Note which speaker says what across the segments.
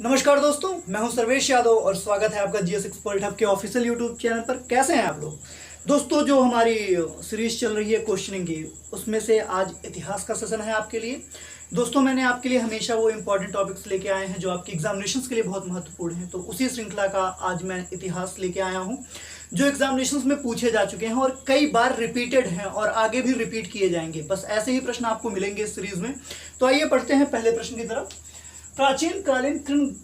Speaker 1: नमस्कार दोस्तों, मैं हूं सर्वेश यादव और स्वागत है आपका जीएस एक्सपर्ट हब के ऑफिशियल यूट्यूब चैनल पर। कैसे हैं आप लोग दोस्तों? जो हमारी सीरीज चल रही है क्वेश्चनिंग की, उसमें से आज इतिहास का सेशन है आपके लिए। दोस्तों, मैंने आपके लिए हमेशा वो इंपॉर्टेंट टॉपिक्स लेके आए हैं जो आपके एग्जामिनेशंस के लिए बहुत महत्वपूर्ण हैं। तो उसी श्रृंखला का आज मैं इतिहास लेके आया हूँ जो एग्जामिनेशंस में पूछे जा चुके हैं और कई बार रिपीटेड हैं और आगे भी रिपीट किए जाएंगे। बस ऐसे ही प्रश्न आपको मिलेंगे इस सीरीज में। तो आइए पढ़ते हैं पहले प्रश्न की तरफ। प्राचीन कालीन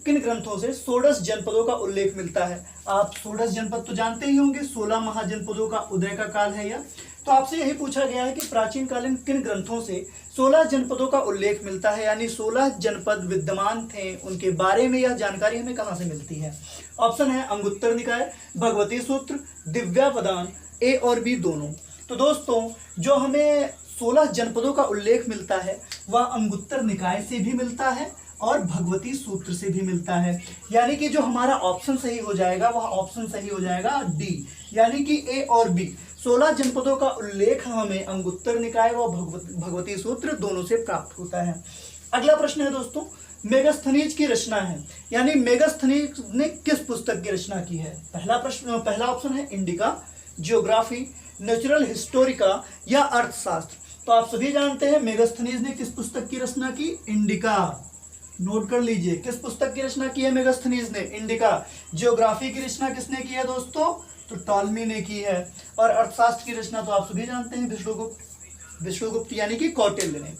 Speaker 1: किन ग्रंथों से षोडश जनपदों का उल्लेख मिलता है? आप षोडश जनपद तो जानते ही होंगे, 16 महाजनपदों का उदय का काल है यह। तो आपसे यही पूछा गया है कि प्राचीन कालीन किन ग्रंथों से 16 जनपदों का उल्लेख मिलता है, यानी 16 जनपद विद्यमान थे, उनके बारे में यह जानकारी हमें कहां से मिलती है? ऑप्शन है अंगुत्तर निकाय, भगवती सूत्र, दिव्यावदान, ए और बी दोनों। तो दोस्तों, जो हमें 16 जनपदों का उल्लेख मिलता है वह अंगुत्तर निकाय से भी मिलता है और भगवती सूत्र से भी मिलता है। यानी कि जो हमारा ऑप्शन सही हो जाएगा वह ऑप्शन सही हो जाएगा डी, यानी कि ए और बी। 16 जनपदों का उल्लेख हमें अंगुत्तर निकाय व भगवती सूत्र दोनों से प्राप्त होता है। अगला प्रश्न है दोस्तों, मेगास्थनीज की रचना है, यानी मेगास्थनीज ने किस पुस्तक की रचना की है? पहला ऑप्शन है इंडिका, जियोग्राफी, नेचुरल हिस्टोरिका या अर्थशास्त्र। तो आप सभी जानते हैं मेगास्थनीज ने किस पुस्तक की रचना की? इंडिका। नोट कर लीजिए, किस पुस्तक की रचना की है मेगास्थनीज ने? इंडिका। जियोग्राफी की रचना किसने की है दोस्तों? तो टॉलमी ने की है। और अर्थशास्त्र की रचना तो आप सभी जानते हैं विष्णुगुप्त यानी कि कौटिल्य ने।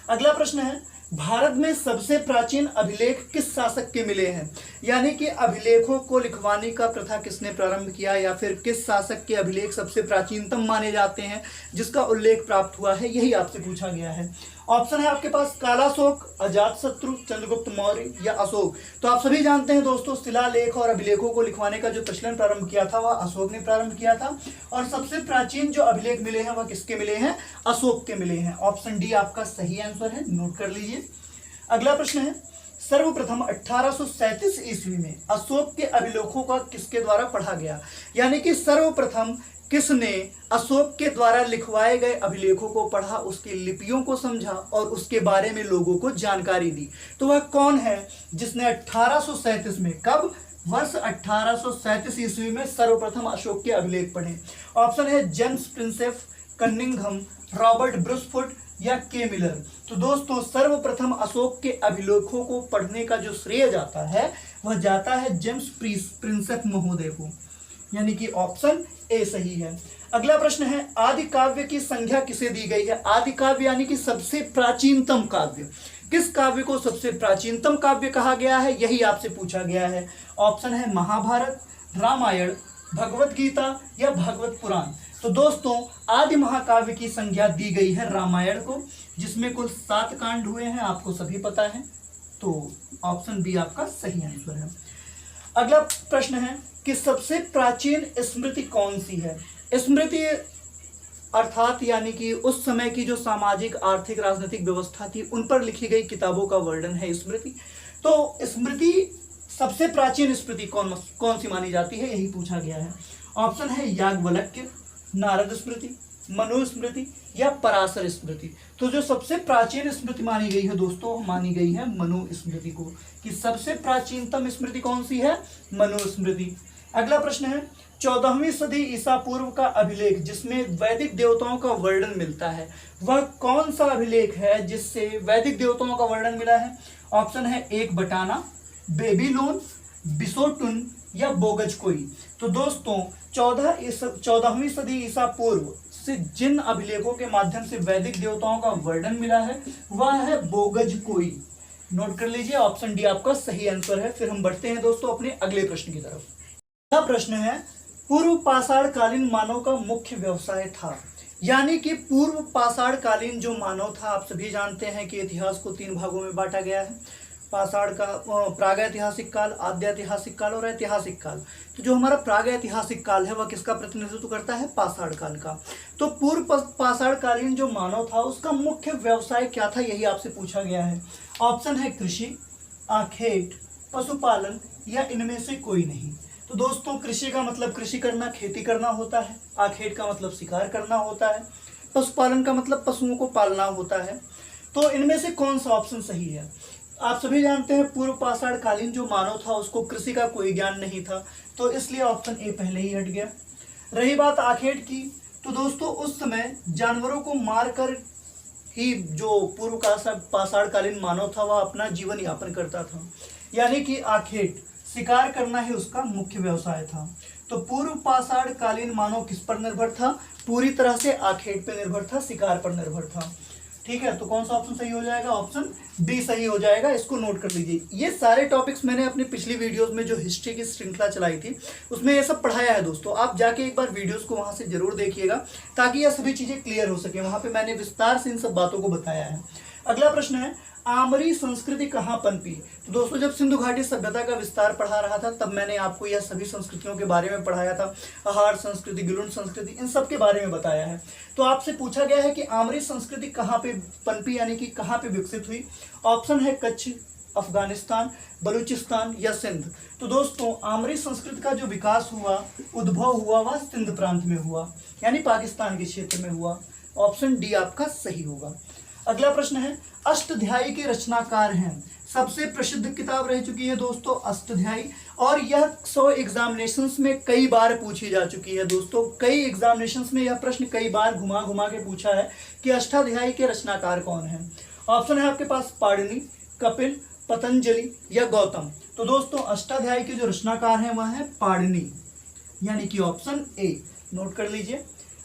Speaker 1: अगला प्रश्न है, भारत में सबसे प्राचीन अभिलेख किस शासक के मिले हैं? यानी कि अभिलेखों को लिखवाने का प्रथा किसने प्रारंभ किया, या फिर किस शासक के अभिलेख सबसे प्राचीनतम माने जाते हैं जिसका उल्लेख प्राप्त हुआ है, यही आपसे पूछा गया है। ऑप्शन है आपके पास कालाशोक, अजातशत्रु, चंद्रगुप्त मौर्य या अशोक। तो आप सभी जानते हैं दोस्तों, शिलालेख और अभिलेखों को लिखवाने का जो प्रचलन प्रारंभ किया था वह अशोक ने प्रारंभ किया था। और सबसे प्राचीन जो अभिलेख मिले हैं वह किसके मिले हैं? अशोक के मिले हैं। ऑप्शन डी आपका सही आंसर है, नोट कर लीजिए। अगला प्रश्न है, सर्वप्रथम 1837 ईस्वी में अशोक के अभिलेखों का किसके द्वारा पढ़ा गया? यानी कि सर्वप्रथम किसने अशोक के द्वारा लिखवाए गए अभिलेखों को पढ़ा, उसकी लिपियों को समझा और उसके बारे में लोगों को जानकारी दी? तो वह कौन है जिसने 1837 में, कब? वर्ष 1837 ईस्वी में सर्वप्रथम अशोक के अभिलेख पढ़े? ऑप्शन है जेम्स प्रिंसेप, कनिंघम, रॉबर्ट ब्रुसफुट या के मिलर। तो दोस्तों, सर्वप्रथम अशोक के अभिलेखों को पढ़ने का जो श्रेय जाता है वह जाता है जेम्स प्रिंसेप महोदय को, यानी कि ऑप्शन ए सही है। अगला प्रश्न है, आदि काव्य की संज्ञा किसे दी गई है? आदि काव्य यानी कि सबसे प्राचीनतम काव्य। किस काव्य को सबसे प्राचीनतम काव्य कहा गया है, यही आपसे पूछा गया है। ऑप्शन है महाभारत, रामायण, भगवत गीता या भागवत पुराण। तो दोस्तों, आदि महाकाव्य की संज्ञा दी गई है रामायण को, जिसमें कुल 7 कांड हुए हैं, आपको सभी पता है। तो ऑप्शन बी आपका सही आंसर है। अगला प्रश्न है कि सबसे प्राचीन स्मृति कौन सी है? स्मृति अर्थात यानी कि उस समय की जो सामाजिक, आर्थिक, राजनीतिक व्यवस्था थी उन पर लिखी गई किताबों का वर्णन है स्मृति। तो स्मृति, सबसे प्राचीन स्मृति कौन सी मानी जाती है, यही पूछा गया है। ऑप्शन है याज्ञवल्क्य, नारद स्मृति, मनु स्मृति या पराशर स्मृति। तो जो सबसे प्राचीन स्मृति मानी गई है दोस्तों, मानी गई है मनु स्मृति को, कि सबसे प्राचीनतम स्मृति कौन सी है? मनु स्मृति। अगला प्रश्न है, 14वीं सदी ईसा पूर्व का अभिलेख जिसमें वैदिक देवताओं का वर्णन मिलता है, वह कौन सा अभिलेख है जिससे वैदिक देवताओं का वर्णन मिला है? ऑप्शन है एक बटाना, बेबीलोन, बिसोटुन या बोगजकोई। तो दोस्तों, 14वीं सदी ईसा पूर्व से जिन अभिलेखों के माध्यम से वैदिक देवताओं का वर्णन मिला है वह है बोगजकोई। नोट कर लीजिए, ऑप्शन डी आपका सही आंसर है। फिर हम बढ़ते हैं दोस्तों अपने अगले प्रश्न की तरफ। अगला प्रश्न है, पूर्व पाषाण कालीन मानव का मुख्य व्यवसाय था। यानी कि पूर्व पाषाण कालीन जो मानव था, आप सभी जानते हैं कि इतिहास को 3 भागों में बांटा गया है। पाषाण का प्रागैतिहासिक काल, आद्यैतिहासिक काल और ऐतिहासिक काल। तो जो हमारा प्रागैतिहासिक काल है वह किसका प्रतिनिधित्व करता है? पाषाण काल का। तो पूर्व पाषाण कालीन जो मानव था उसका मुख्य व्यवसाय क्या था, यही आपसे पूछा गया है। ऑप्शन है कृषि, आखेट, पशुपालन या इनमें से कोई नहीं। तो दोस्तों, कृषि का मतलब कृषि करना, खेती करना होता है। आखेट का मतलब शिकार करना होता है। पशुपालन का मतलब पशुओं को पालना होता है। तो इनमें से कौन सा ऑप्शन सही है? आप सभी जानते हैं पूर्व पाषाण कालीन जो मानव था उसको कृषि का कोई ज्ञान नहीं था, तो इसलिए ऑप्शन ए पहले ही हट गया। रही बात आखेट की, तो दोस्तों उस समय जानवरों को मारकर ही जो पूर्व का पाषाण कालीन मानव था वह अपना जीवन यापन करता था, यानी कि आखेट शिकार करना ही उसका मुख्य व्यवसाय था। तो पूर्व पाषाण कालीन मानव किस पर निर्भर था? पूरी तरह से आखेट पर निर्भर था, शिकार पर निर्भर था। ठीक है, तो कौन सा ऑप्शन सही हो जाएगा? ऑप्शन डी सही हो जाएगा, इसको नोट कर लीजिए। ये सारे टॉपिक्स मैंने अपनी पिछली वीडियोस में जो हिस्ट्री की श्रृंखला चलाई थी उसमें ये सब पढ़ाया है दोस्तों। आप जाके एक बार वीडियोस को वहां से जरूर देखिएगा ताकि यह सभी चीजें क्लियर हो सके। वहां पे मैंने विस्तार से इन सब बातों को बताया है। अगला प्रश्न है, आमरी संस्कृति कहाँ पनपी? तो दोस्तों जब सिंधु घाटी सभ्यता का विस्तार पढ़ा रहा था तब मैंने आपको यह सभी संस्कृतियों के बारे में पढ़ाया था। आहार संस्कृति, गिलुंड संस्कृति, इन सब के बारे में बताया है। तो आपसे पूछा गया है कि आमरी संस्कृति कहाँ पे पनपी, यानी कि कहाँ पे विकसित हुई? ऑप्शन है कच्छ, अफगानिस्तान, बलूचिस्तान या सिंध। तो दोस्तों आमरी संस्कृति का जो विकास हुआ, उद्भव हुआ, वह सिंध प्रांत में हुआ, यानी पाकिस्तान के क्षेत्र में हुआ। ऑप्शन डी आपका सही होगा। अगला प्रश्न है, अष्टध्यायी के रचनाकार हैं? सबसे प्रसिद्ध किताब रह चुकी है दोस्तों अष्टध्यायी, और यह 100 एग्जामिनेशंस में कई बार पूछी जा चुकी है दोस्तों। कई एग्जामिनेशंस में यह प्रश्न कई बार घुमा घुमा के पूछा है कि अष्टाध्यायी के रचनाकार कौन है। ऑप्शन है आपके पास पाणिनि, कपिल, पतंजलि या गौतम। तो दोस्तों अष्टाध्यायी के जो रचनाकार हैं वह है पाणिनि, यानी कि ऑप्शन ए नोट कर लीजिए।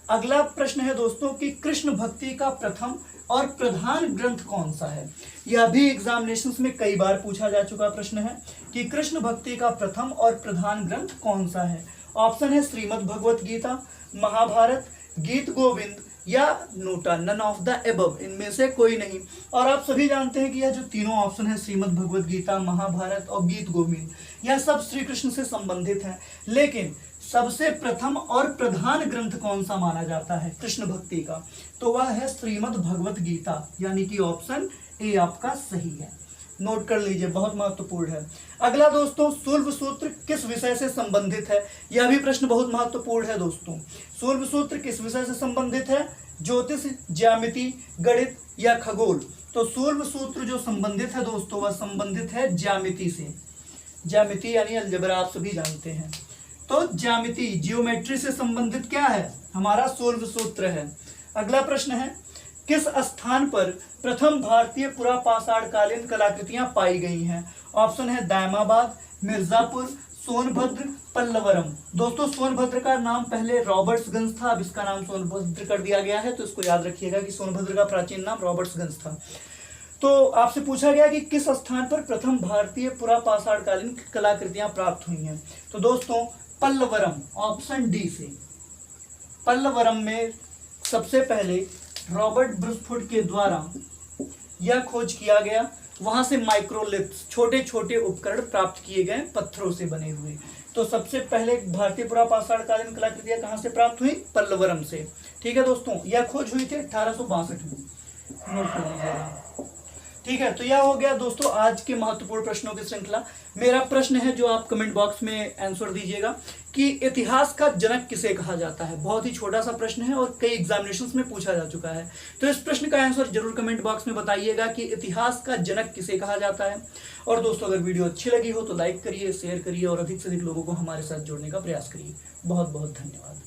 Speaker 1: अगला प्रश्न है दोस्तों कि कृष्ण भक्ति का प्रथम और प्रधान ग्रंथ कौन सा है? यह भी एग्जामिनेशंस में कई बार पूछा जा चुका प्रश्न है कि कृष्ण भक्ति का प्रथम और प्रधान ग्रंथ कौन सा है। ऑप्शन है श्रीमद् भगवत गीता, महाभारत, गीत गोविंद या NOTA, none of the above, इनमें से कोई नहीं। और आप सभी जानते हैं कि यह जो तीनों ऑप्शन है श्रीमद् भगवत गीता, महाभारत और गीत गोविंद, यह सब श्री कृष्ण से संबंधित हैं। लेकिन सबसे प्रथम और प्रधान ग्रंथ कौन सा माना जाता है कृष्ण भक्ति का? तो वह है श्रीमद् भगवत गीता, यानी कि ऑप्शन ए आपका सही है। नोट कर लीजिए, बहुत महत्वपूर्ण है। अगला दोस्तों, सूर्व सूत्र किस विषय से संबंधित है? यह भी प्रश्न बहुत महत्वपूर्ण है दोस्तों। सूर्व सूत्र किस विषय से संबंधित है? ज्योतिष, ज्यामिति, गणित या खगोल? तो सूर्व सूत्र जो संबंधित है दोस्तों वह संबंधित है ज्यामिति से। ज्यामिति यानी अलजेब्रा आप सभी जानते हैं। तो ज्यामिति, जियोमेट्री से संबंधित क्या है? हमारा सूर्व सूत्र है। अगला प्रश्न है, किस स्थान पर प्रथम भारतीय पुरापाषाणकालीन कलाकृतियां पाई गई हैं? ऑप्शन है दायमाबाद, मिर्जापुर, सोनभद्र, पल्लवरम। दोस्तों सोनभद्र का नाम पहले रॉबर्ट्सगंज था, अब इसका नाम सोनभद्र कर दिया गया है, तो इसको याद रखिएगा कि सोनभद्र का प्राचीन नाम रॉबर्ट्सगंज था। तो आपसे पूछा गया कि किस स्थान पर प्रथम भारतीय पुरापाषाणकालीन कलाकृतियां प्राप्त हुई हैं? तो दोस्तों पल्लवरम, ऑप्शन डी से। पल्लवरम में सबसे पहले रॉबर्ट ब्रुसफुट के द्वारा यह खोज किया गया, वहां से माइक्रोलिथ्स, छोटे छोटे उपकरण प्राप्त किए गए पत्थरों से बने हुए। तो सबसे पहले भारतीय पुरापाषाणकालीन कलाकृतियां कहां से प्राप्त हुई? पल्लवरम से। ठीक है दोस्तों, यह खोज हुई थी 1862 में। नोट कर लीजिएगा। ठीक है, तो यह हो गया दोस्तों आज के महत्वपूर्ण प्रश्नों की श्रृंखला। मेरा प्रश्न है जो आप कमेंट बॉक्स में आंसर दीजिएगा कि इतिहास का जनक किसे कहा जाता है। बहुत ही छोटा सा प्रश्न है और कई एग्जामिनेशंस में पूछा जा चुका है, तो इस प्रश्न का आंसर जरूर कमेंट बॉक्स में बताइएगा कि इतिहास का जनक किसे कहा जाता है। और दोस्तों अगर वीडियो अच्छी लगी हो तो लाइक करिए, शेयर करिए और अधिक से अधिक लोगों को हमारे साथ जोड़ने का प्रयास करिए। बहुत बहुत धन्यवाद।